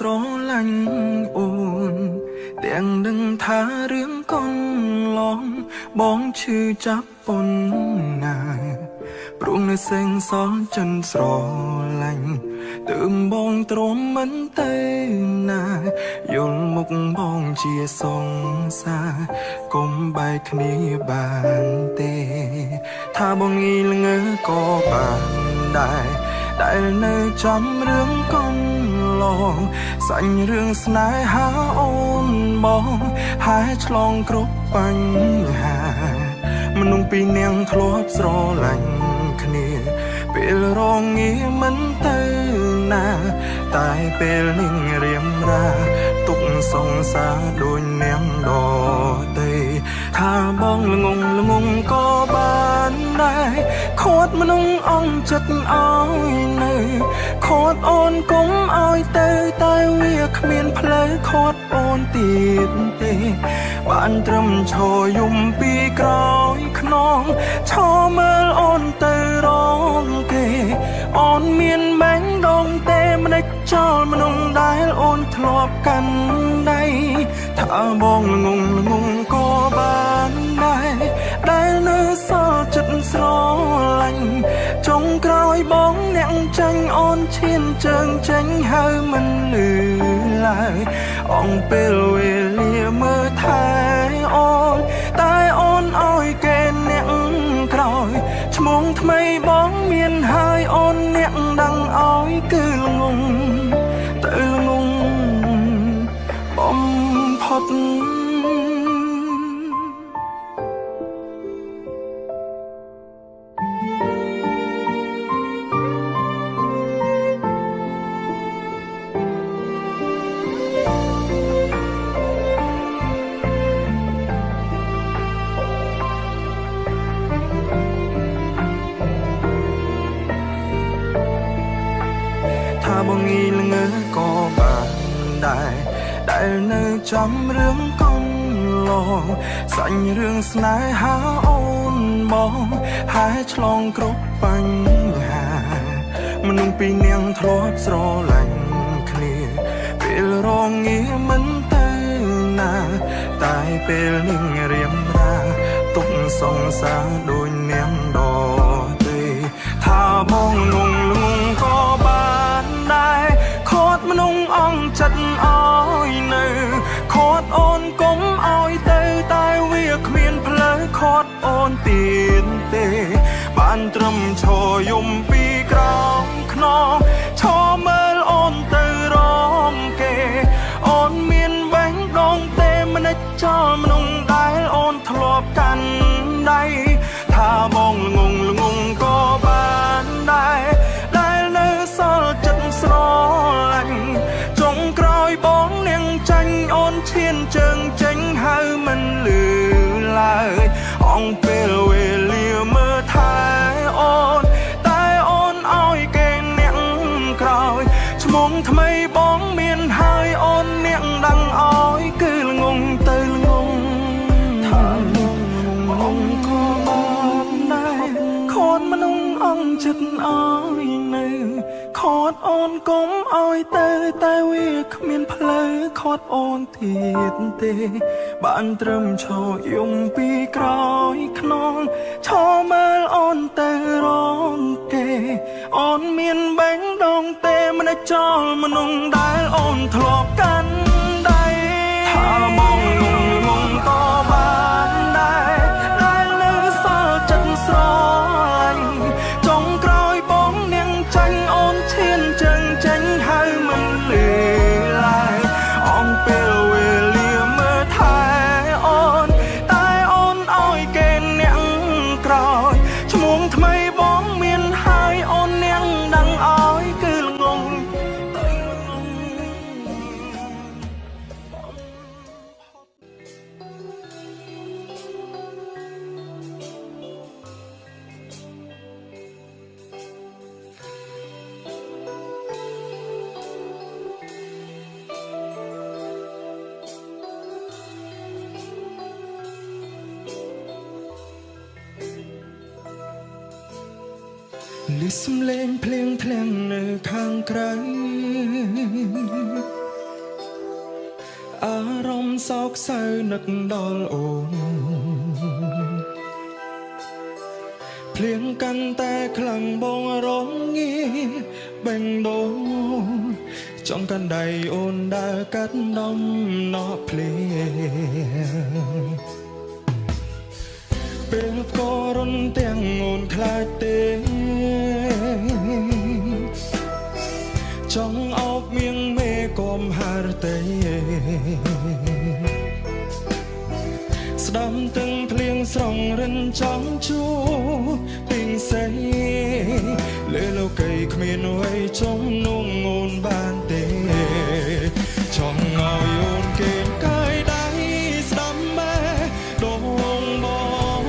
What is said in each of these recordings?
ស្រឡាញ់អូនទាំងដឹងថារឿងកូនឡងបងឈឺចាប់ប៉ុណ្ណាព្រោះនៅសេងសល់ចិនស្រឡាញ់ទើបបងទ្រាំមិនទៅណាយល់មុខបងជាសង្សារកុំបែកគ្នាបានទេថាបងងីល្ងើក៏បានដែរដែលនៅចាំរឿងកូនឡងសាញ់រឿងស្នេហាអូនបងហើយឆ្លងគ្រប់បញ្ហាមនុស្សពីរនាក់ធ្លាប់ស្រឡាញ់គ្នាពេលរងាមិនទៅណាតែពេលនឹងរៀមរាទុកសង្សារដូចនាងដតីថាបងល្ងងក៏បានដែរខត់មនុស្សអងចិត្តឲ្យនៅខត់អូនគុំឲ្យទៅតែវាគ្មានផ្លូវខត់អូនទៀតទេបានត្រឹមឈរយំពីក្រោយខ្នងឈរមើលអូនទៅរងគេអូនមានបាញ់ដងទេមិនដេចចោលមនុស្សដែលអូនធ្លាប់កាន់ដៃថាបងល្ងងក៏បានដែរដែលនៅសល់ចិត្តស្រឡាញ់ចុងក្រោយបងអ្នកចាញ់អូនឈានជើងចេញហើយមិនលឺឡើយអងពេលវេលាមើលថែអូនតែអូនឲ្យគេអ្នកក្រោយឈ្មោះថ្មីបងមានហើយអូនអ្នកដឹងឲ្យគឺល្ងងទៅល្ងងបំផុតបងងីល្ងើក៏បានដែរដែលនៅចាំរឿងកូនឡងសាញ់រឿងស្នេហាអូនបងហើយឆ្លងគ្រប់បញ្ហាមនុស្សពីរនាក់ធ្លាប់ស្រឡាញ់គ្នាពេលរងាមិនទៅណាតែពេលនឹងរៀមរាទុកសង្សារដូចនាងដទេថាបងល្ងងក៏បានដែរខត់មនុស្សអងចិត្តឲ្យនៅខត់អូនគុំឲ្យទៅតែវាគ្មានផ្លូវខត់អូនទៀតទេបានត្រឹមឈរយំពីក្រោមខ្នងឈរមើលអូនទៅរងគេអូនមានបាញ់ដងទេមិនដេចចោលមនុស្សដែលអូនធ្លាប់កាន់ដៃថាបងល្ងងក៏បានដែរដែលនៅសល់ចិត្តស្រឡាញ់ចុងក្រោយបងនាងចាញ់អូនឈានជើងចេញហើយមិនលឺឡើយអងពេលវេលាមើលថែអូនតែអូនឲ្យគេអ្នកក្រោយឈ្មោះថ្មីបងមានហើយអូនអ្នកដឹងឲ្យគឺល្ងងទៅល្ងងថាបងក៏បានដែរខត់មនុស្សអងចិត្តឲ្យនៅខត់អូនគុំឲ្យទៅតែវាគ្មានផ្លូវខត់អូនទៀតទេបានត្រឹមឈរយំពីក្រោយខ្នងឈរមើលអូនទៅរងគេអូនមានបាញ់ដងទេមិនដេចចោលមនុស្សដែលអូនធ្លាប់កាន់ដៃថាបងល្ងងក៏បានដែរដែលនៅសល់ចិត្តស្រឡាញ់ចុងក្រោយបងនាងចាញ់អូនឈានជើងចេញហើយមិនលឺឡើយអងពេលវេលាមើលថែអូនតែអូនឲ្យគេអ្នកក្រោយឈ្មោះថ្មីបងមានហើយអូននាងដឹងឲ្យគឺល្ងងទៅល្ងងលឺសំឡេងភ្លៀងធ្លាក់នៅខាងក្រៅ អារម្មណ៍សោកសៅនឹកដល់អូនភ្លៀងកាន់តែខ្លាំងបងរងងាបេងដូងចង់កាន់ដៃអូនដើរកាត់ដំណក់ភ្លៀងពេលក៏រន់ទាំងអូនខ្លាចទេចង់អោបមៀងមេកុំហារទេស្ដាំទាំងភ្លៀងស្រងរិនចង់ជួពីងសៃលើលោកីគ្មានអ្វីចំនួនអូនបានទេចង់ឲ្យអូនគេកាយដៃស្ដាំម៉ែដងបង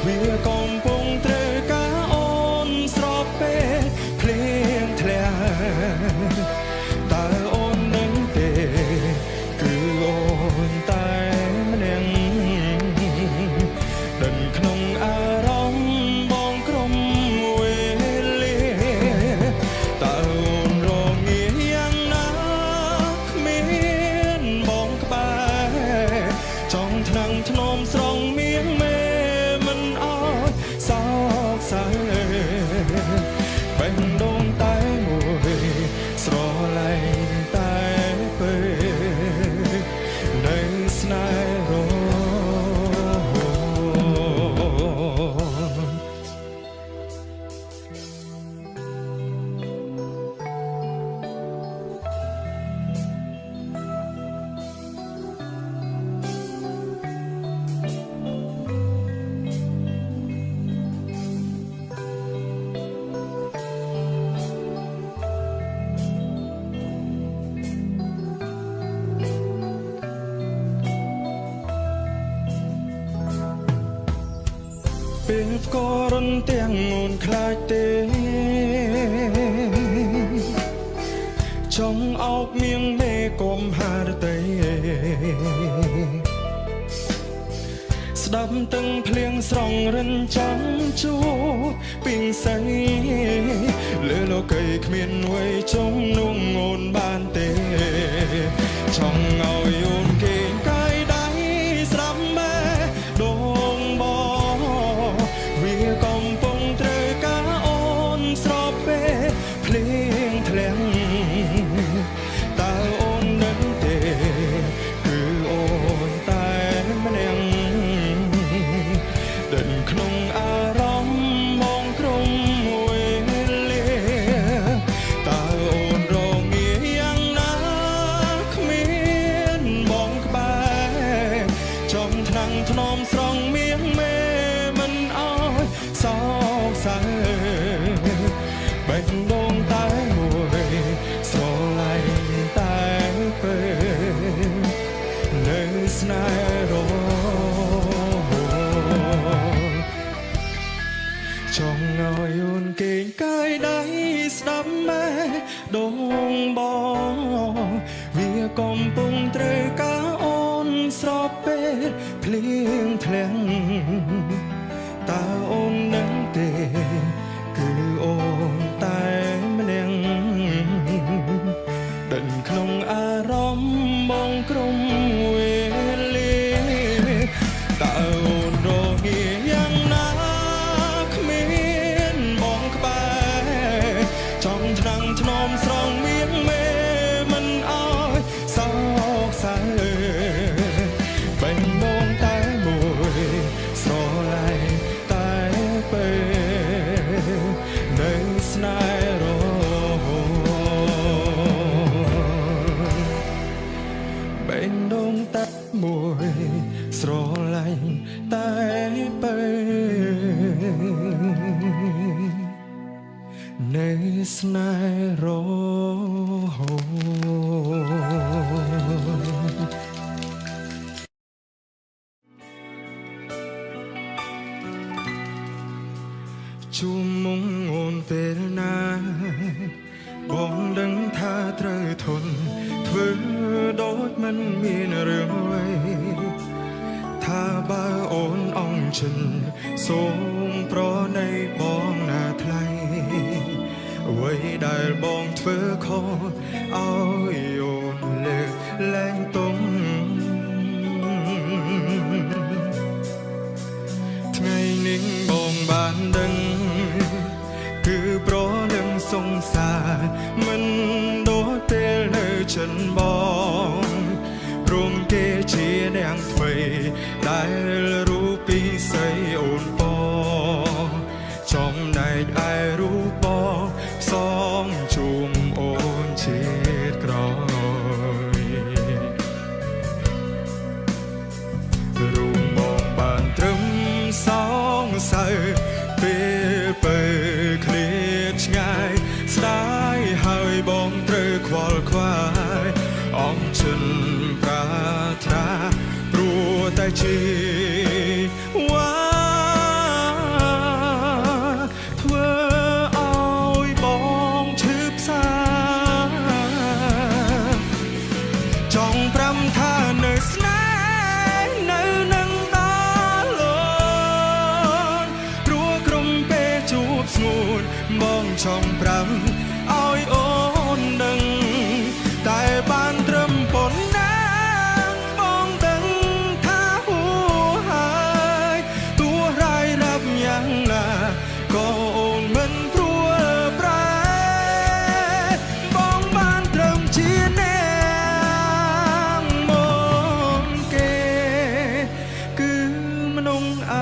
វាកំពុងត្រូវការអូនស្របពេលភ្លៀងធ្លាក់តើអូននឹងទេគឺអូនតែម្នាក់ដិនក្នុងអារម្មណ៍បងក្រុមវេលាតើអូនរងាយ៉ាងណាគ្មានបងក្បែរចង់ថ្នាំងធ្នមស្រងមៀងមេមិនអោយសោកសៅបេះដូងតែមួយស្រឡាញ់តែពេលនៅស្នេហ៍រពេលក៏រន់ទាំងអូនខ្លាចទេចង់អោបមៀងមេកុំហារទេស្ដាប់ទាំងភ្លៀងស្រងរិនចាំជួពីងសៃលើលោកីគ្មានអ្វីចំនួនអូនបានទេចង់ឲ្យអូនគេកាយដៃស្ដាប់ម៉ែដងបងវាកំពុងត្រូវការអូនស្របពេលភ្លៀងធ្លាក់តើអូននឹងទេគឺអូនតែម្នាក់ដិនក្នុងអារម្មណ៍បងក្រុមវេលាតើអូនរងាយ៉ាងណាគ្មានបងក្បែរចង់ថ្នាំងធ្នមស្រងមៀងមេមិនអោយសោកសៅបេះដូងតែមួយស្រឡាញ់តែពេលនៅស្នេហ៍រចង់ឲ្យអូនគេកាយដៃស្ដាប់ម៉ែដងបងវាកំពុងត្រូវការអូនស្របពេលភ្លៀងធ្លាក់តើអូននឹងទេគឺអូនតែម្នាក់ដិនក្នុងអារម្មណ៍បងក្រុមវេលាតើអូនរងាយ៉ាងណាគ្មានបងក្បែរចង់ថ្នាំងធ្នមស្រងមៀងមេមិនអោយសោកសៅបេះដូងតែមួយស្រឡាញ់តែពេលនៅស្នេហ៍របេះដូងតែមួយស្រឡាញ់តែពេលនៅស្នេហ៍រជួមមុងអូនពេលណាបងដឹងថាត្រូវធន់ធ្វើដូចមិនមានរឿងអ្វីថាបើអូនអង្ចិនសូមប្រណីបងណាថ្លៃអ្វីដែលបងធ្វើខុសឲ្យអូនលើកលែងទង នាងថ្មីដែលរូបពីស្រីអូនពចំណែកឯរូបបងផ្សំជុំអូនជាតិក្រោយរូបបងបានត្រឹមសងសៅពេលបើឃ្លាតឆ្ងាយស្ដាយហើយបងត្រូវខ្វល់ខ្វាយអងចិនប្រាថ្នាព្រោះតែជាវ៉ាធ្វើឲ្យបងឈឺផ្សាចង់ប្រាំថានៅស្នេហ៍នៅនឹងដល់លនព្រោះក្រុមពេលជួបស្ងួនបងចង់ប្រាំឲ្យអូនដឹងតែបានត្រឹមប៉ុណ្ណាបងដឹងថាហួហើយទោះរាយរាប់យ៉ាងណាក៏អូនមិនព្រួលប្រែបងបានត្រឹមជាអ្នកមកគេគឺមនុស្សអ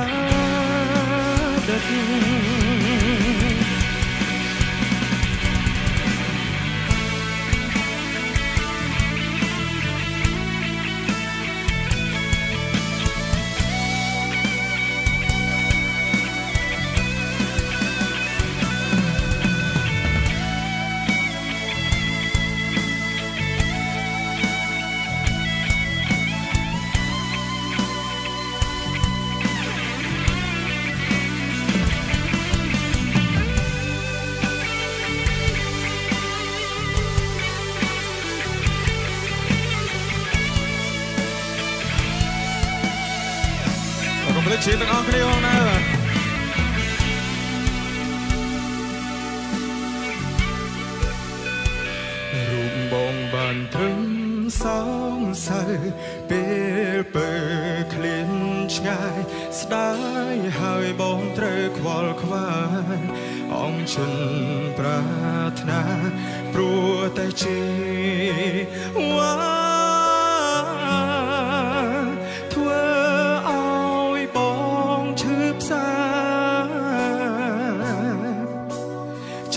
តីតผมเลยชีตั้งอ้อมขึ้นห้องนะรูปบองบานถึงสองสายពេលបើឃ្លានឆ្ងាយស្ដាយហើយបងត្រូវខ្វល់ខ្វាយអងចិនប្រាថ្នាព្រោះតែជាវ៉ា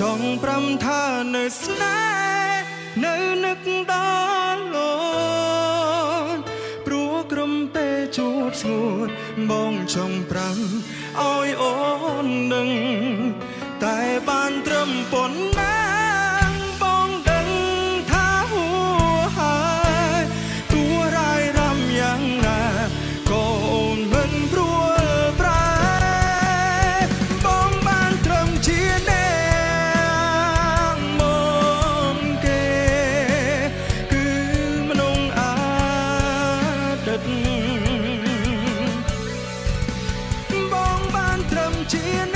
ចង់ប្រាំថានៅស្នេហ៍នៅនឹកដល់លនព្រោះក្រុមពេលជួបស្ងួនបងចង់ប្រាំឲ្យអូនដឹងតែបានត្រឹមប៉ុណ្ណាបងដឹងថាហួហើយទោះរាយរំយ៉ាងណាក៏អូនមិនព្រួលប្រែបងបានត្រឹមជាបងបានត្រឹមជា